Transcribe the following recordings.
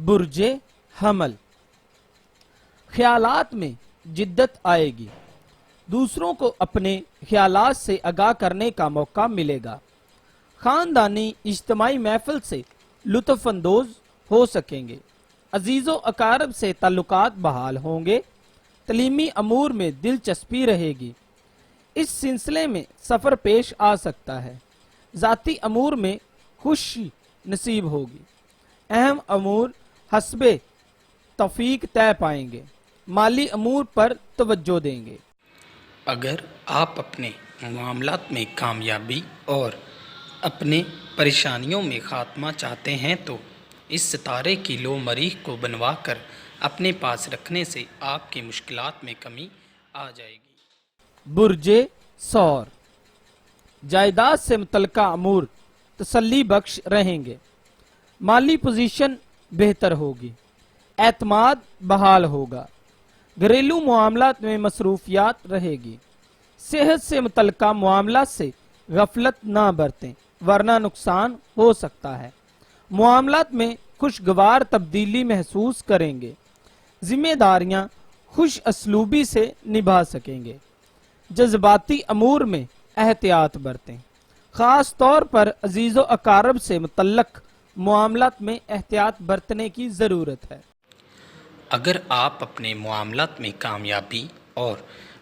برج حمل، خیالات میں جدت آئے گی، دوسروں کو اپنے خیالات سے آگاہ کرنے کا موقع ملے گا، خاندانی اجتماعی محفل سے لطف اندوز ہو سکیں گے، عزیز و اقارب سے تعلقات بحال ہوں گے، تعلیمی امور میں دلچسپی رہے گی، اس سلسلے میں سفر پیش آ سکتا ہے، ذاتی امور میں خوشی نصیب ہوگی، اہم امور حسب توفیق طے پائیں گے، مالی امور پر توجہ دیں گے۔ اگر آپ اپنے معاملات میں کامیابی اور اپنے پریشانیوں میں خاتمہ چاہتے ہیں تو اس ستارے کی لو مریخ کو بنوا کر اپنے پاس رکھنے سے آپ کی مشکلات میں کمی آ جائے گی۔ برج ثور، جائیداد سے متعلقہ امور تسلی بخش رہیں گے، مالی پوزیشن بہتر ہوگی، اعتماد بحال ہوگا، گھریلو معاملات میں مصروفیات رہے گی، صحت سے متعلقہ معاملات سے غفلت نہ برتیں ورنہ نقصان ہو سکتا ہے، معاملات میں خوشگوار تبدیلی محسوس کریں گے، ذمہ داریاں خوش اسلوبی سے نبھا سکیں گے، جذباتی امور میں احتیاط برتیں، خاص طور پر عزیز و اقارب سے متعلق معاملات میں احتیاط برتنے کی ضرورت ہے۔ اگر آپ اپنے معاملات میں کامیابی اور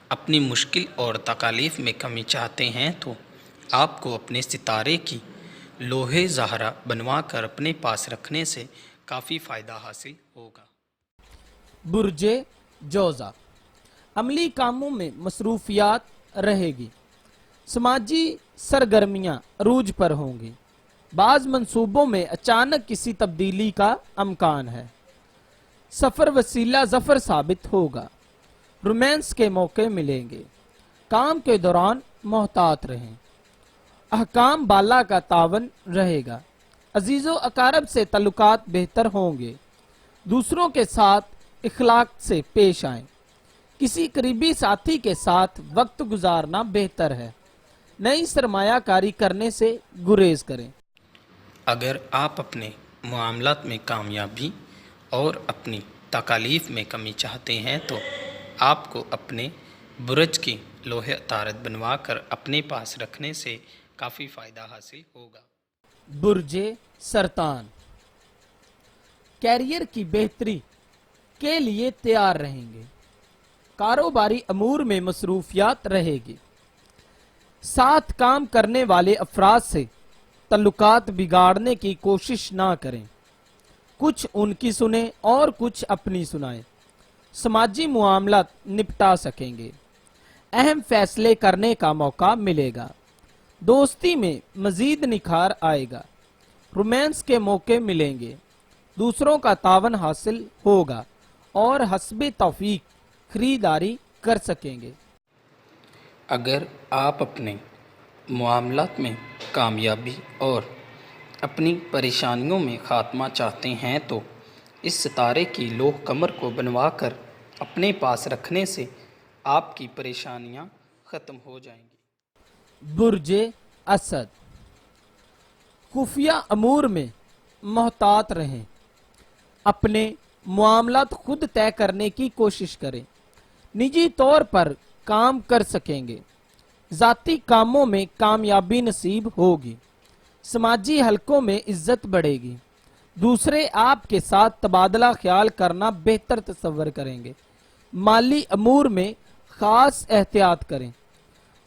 اپنی مشکل اور تکالیف میں کمی چاہتے ہیں تو آپ کو اپنے ستارے کی لوح زہرہ بنوا کر اپنے پاس رکھنے سے کافی فائدہ حاصل ہوگا۔ برج جوزا، عملی کاموں میں مصروفیات رہے گی، سماجی سرگرمیاں عروج پر ہوں گی، بعض منصوبوں میں اچانک کسی تبدیلی کا امکان ہے، سفر وسیلہ ظفر ثابت ہوگا، رومانس کے موقع ملیں گے، کام کے دوران محتاط رہیں، احکام بالا کا تعاون رہے گا، عزیز و اقارب سے تعلقات بہتر ہوں گے، دوسروں کے ساتھ اخلاق سے پیش آئیں، کسی قریبی ساتھی کے ساتھ وقت گزارنا بہتر ہے، نئی سرمایہ کاری کرنے سے گریز کریں۔ اگر آپ اپنے معاملات میں کامیابی اور اپنی تکالیف میں کمی چاہتے ہیں تو آپ کو اپنے برج کی لوح عطارد بنوا کر اپنے پاس رکھنے سے کافی فائدہ حاصل ہوگا۔ برج سرطان، کیریئر کی بہتری کے لیے تیار رہیں گے، کاروباری امور میں مصروفیات رہے گی، ساتھ کام کرنے والے افراد سے تعلقات بگاڑنے کی کوشش نہ کریں، کچھ ان کی سنیں اور کچھ اپنی سنائیں، سماجی معاملات نپٹا سکیں گے، اہم فیصلے کرنے کا موقع ملے گا، دوستی میں مزید نکھار آئے گا، رومانس کے موقع ملیں گے، دوسروں کا تعاون حاصل ہوگا اور حسب توفیق خریداری کر سکیں گے۔ اگر آپ اپنے معاملات میں کامیابی اور اپنی پریشانیوں میں خاتمہ چاہتے ہیں تو اس ستارے کی لوح قمر کو بنوا کر اپنے پاس رکھنے سے آپ کی پریشانیاں ختم ہو جائیں گی۔ برج اسد، خفیہ امور میں محتاط رہیں، اپنے معاملات خود طے کرنے کی کوشش کریں، نجی طور پر کام کر سکیں گے، ذاتی کاموں میں کامیابی نصیب ہوگی، سماجی حلقوں میں عزت بڑھے گی، دوسرے آپ کے ساتھ تبادلہ خیال کرنا بہتر تصور کریں گے، مالی امور میں خاص احتیاط کریں،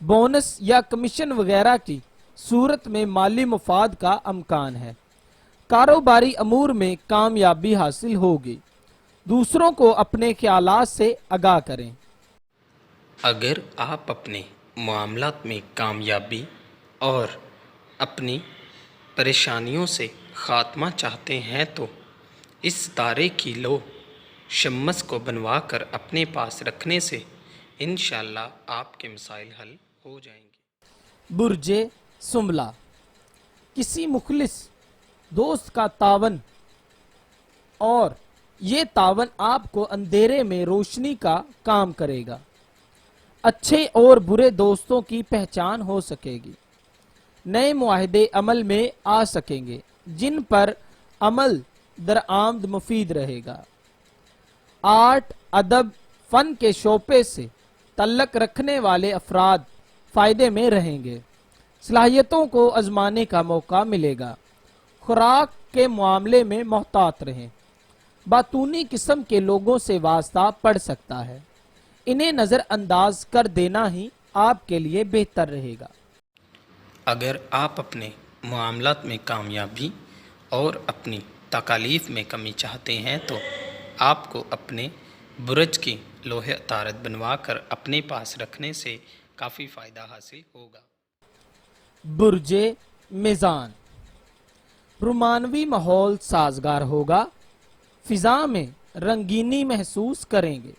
بونس یا کمیشن وغیرہ کی صورت میں مالی مفاد کا امکان ہے، کاروباری امور میں کامیابی حاصل ہوگی، دوسروں کو اپنے خیالات سے آگاہ کریں۔ اگر آپ اپنے معاملات میں کامیابی اور اپنی پریشانیوں سے خاتمہ چاہتے ہیں تو اس ستارے کی لوح شمس کو بنوا کر اپنے پاس رکھنے سے انشاءاللہ آپ کے مسائل حل ہو جائیں گے۔ برج سنبلہ، کسی مخلص دوست کا تعاون اور یہ تعاون آپ کو اندھیرے میں روشنی کا کام کرے گا، اچھے اور برے دوستوں کی پہچان ہو سکے گی، نئے معاہدے عمل میں آ سکیں گے جن پر عمل درآمد مفید رہے گا۔ آرٹ، ادب، فن کے شعبے سے تعلق رکھنے والے افراد فائدے میں رہیں گے۔ صلاحیتوں کو آزمانے کا موقع ملے گا۔ خوراک کے معاملے میں محتاط رہیں۔ باطونی قسم کے لوگوں سے واسطہ پڑ سکتا ہے، انہیں نظر انداز کر دینا ہی آپ کے لیے بہتر رہے گا۔ اگر آپ اپنے معاملات میں کامیابی اور اپنی تکالیف میں کمی چاہتے ہیں تو آپ کو اپنے برج کی لوح عطارد بنوا کر اپنے پاس رکھنے سے کافی فائدہ حاصل ہوگا۔ برج میزان، رومانوی ماحول سازگار ہوگا، فضا میں رنگینی محسوس کریں گے۔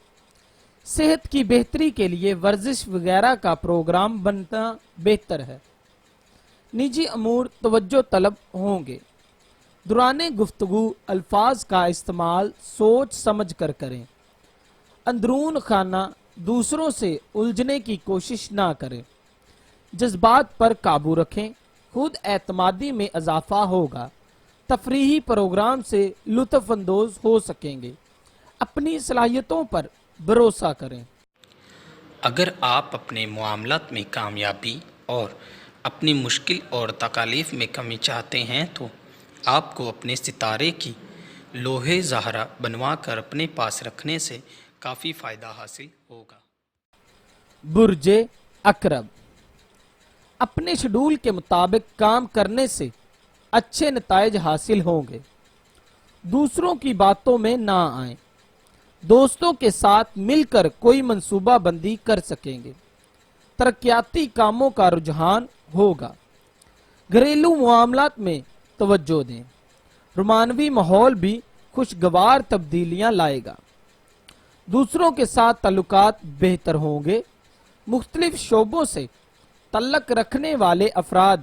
صحت کی بہتری کے لیے ورزش وغیرہ کا پروگرام بننا بہتر ہے۔ نجی امور توجہ طلب ہوں گے۔ دوران گفتگو الفاظ کا استعمال سوچ سمجھ کر کریں۔ اندرون خانہ دوسروں سے الجھنے کی کوشش نہ کریں۔ جذبات پر قابو رکھیں، خود اعتمادی میں اضافہ ہوگا۔ تفریحی پروگرام سے لطف اندوز ہو سکیں گے۔ اپنی صلاحیتوں پر بھروسہ کریں۔ اگر آپ اپنے معاملات میں کامیابی اور اپنی مشکل اور تکالیف میں کمی چاہتے ہیں تو آپ کو اپنے ستارے کی لوح زہرہ بنوا کر اپنے پاس رکھنے سے کافی فائدہ حاصل ہوگا۔ برج عقرب، اپنے شیڈول کے مطابق کام کرنے سے اچھے نتائج حاصل ہوں گے۔ دوسروں کی باتوں میں نہ آئیں۔ دوستوں کے ساتھ مل کر کوئی منصوبہ بندی کر سکیں گے۔ ترقیاتی کاموں کا رجحان ہوگا۔ گھریلو معاملات میں توجہ دیں۔ رومانوی ماحول بھی خوشگوار تبدیلیاں لائے گا۔ دوسروں کے ساتھ تعلقات بہتر ہوں گے۔ مختلف شعبوں سے تعلق رکھنے والے افراد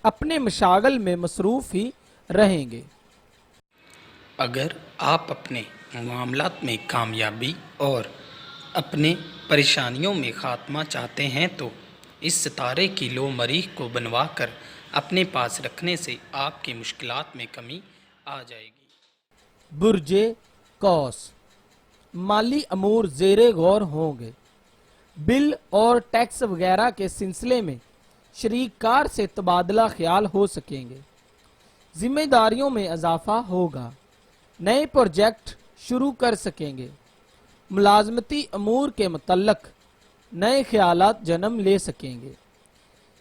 اپنے مشاغل میں مصروف ہی رہیں گے۔ اگر آپ اپنے معاملات میں کامیابی اور اپنے پریشانیوں میں خاتمہ چاہتے ہیں تو اس ستارے کی لو مریخ کو بنوا کر اپنے پاس رکھنے سے آپ کی مشکلات میں کمی آ جائے گی۔ برج قوس، مالی امور زیر غور ہوں گے۔ بل اور ٹیکس وغیرہ کے سلسلے میں شریک کار سے تبادلہ خیال ہو سکیں گے۔ ذمہ داریوں میں اضافہ ہوگا۔ نئے پروجیکٹ شروع کر سکیں گے۔ ملازمتی امور کے متعلق نئے خیالات جنم لے سکیں گے۔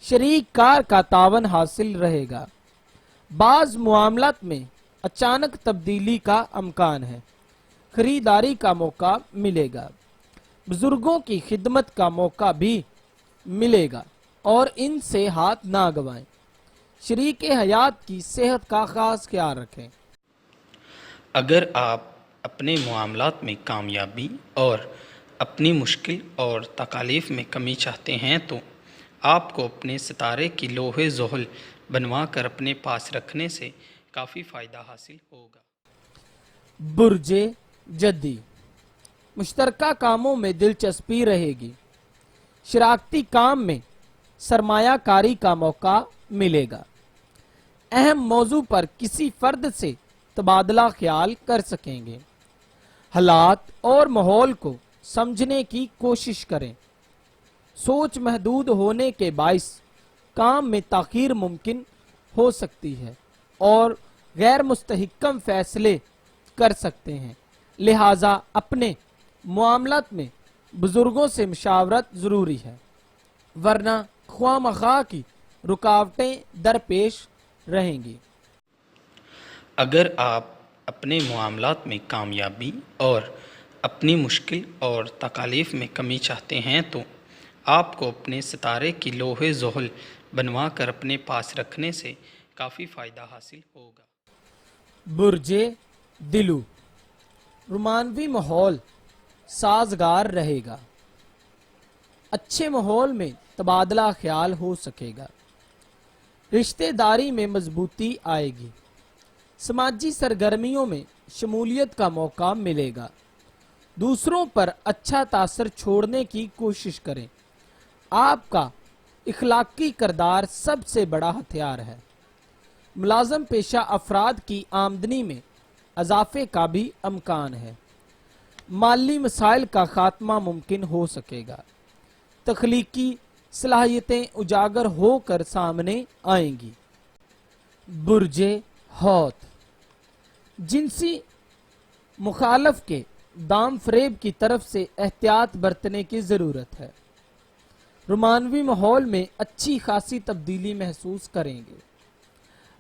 شریک کار کا تعاون حاصل رہے گا۔ بعض معاملات میں اچانک تبدیلی کا امکان ہے۔ خریداری کا موقع ملے گا۔ بزرگوں کی خدمت کا موقع بھی ملے گا اور ان سے ہاتھ نہ گوائیں۔ شریک حیات کی صحت کا خاص خیال رکھیں۔ اگر آپ اپنے معاملات میں کامیابی اور اپنی مشکل اور تکالیف میں کمی چاہتے ہیں تو آپ کو اپنے ستارے کی لوح زحل بنوا کر اپنے پاس رکھنے سے کافی فائدہ حاصل ہوگا۔ برج جدی، مشترکہ کاموں میں دلچسپی رہے گی۔ شراکتی کام میں سرمایہ کاری کا موقع ملے گا۔ اہم موضوع پر کسی فرد سے تبادلہ خیال کر سکیں گے۔ حالات اور ماحول کو سمجھنے کی کوشش کریں۔ سوچ محدود ہونے کے باعث کام میں تاخیر ممکن ہو سکتی ہے اور غیر مستحکم فیصلے کر سکتے ہیں، لہذا اپنے معاملات میں بزرگوں سے مشاورت ضروری ہے، ورنہ خواہ مخواہ کی رکاوٹیں درپیش رہیں گی۔ اگر آپ اپنے معاملات میں کامیابی اور اپنی مشکل اور تکالیف میں کمی چاہتے ہیں تو آپ کو اپنے ستارے کی لوح زحل بنوا کر اپنے پاس رکھنے سے کافی فائدہ حاصل ہوگا۔ برج دلو، رومانوی ماحول سازگار رہے گا۔ اچھے ماحول میں تبادلہ خیال ہو سکے گا۔ رشتہ داری میں مضبوطی آئے گی۔ سماجی سرگرمیوں میں شمولیت کا موقع ملے گا۔ دوسروں پر اچھا تاثر چھوڑنے کی کوشش کریں۔ آپ کا اخلاقی کردار سب سے بڑا ہتھیار ہے۔ ملازم پیشہ افراد کی آمدنی میں اضافے کا بھی امکان ہے۔ مالی مسائل کا خاتمہ ممکن ہو سکے گا۔ تخلیقی صلاحیتیں اجاگر ہو کر سامنے آئیں گی۔ برج حوت، جنسی مخالف کے دام فریب کی طرف سے احتیاط برتنے کی ضرورت ہے۔ رومانوی ماحول میں اچھی خاصی تبدیلی محسوس کریں گے۔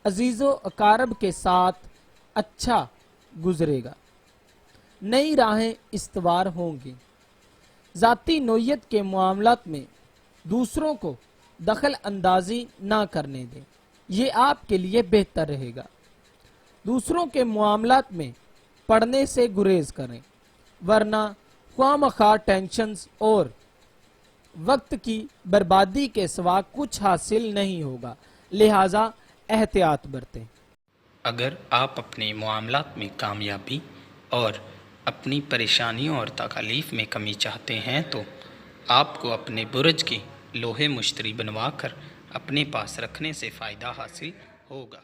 عزیز و اقارب کے ساتھ اچھا گزرے گا۔ نئی راہیں استوار ہوں گی۔ ذاتی نوعیت کے معاملات میں دوسروں کو دخل اندازی نہ کرنے دیں، یہ آپ کے لیے بہتر رہے گا۔ دوسروں کے معاملات میں پڑنے سے گریز کریں، ورنہ خواہ مخواہ ٹینشنز اور وقت کی بربادی کے سوا کچھ حاصل نہیں ہوگا، لہٰذا احتیاط برتیں۔ اگر آپ اپنے معاملات میں کامیابی اور اپنی پریشانیوں اور تکالیف میں کمی چاہتے ہیں تو آپ کو اپنے برج کی لوہے مشتری بنوا کر اپنے پاس رکھنے سے فائدہ حاصل ہوگا۔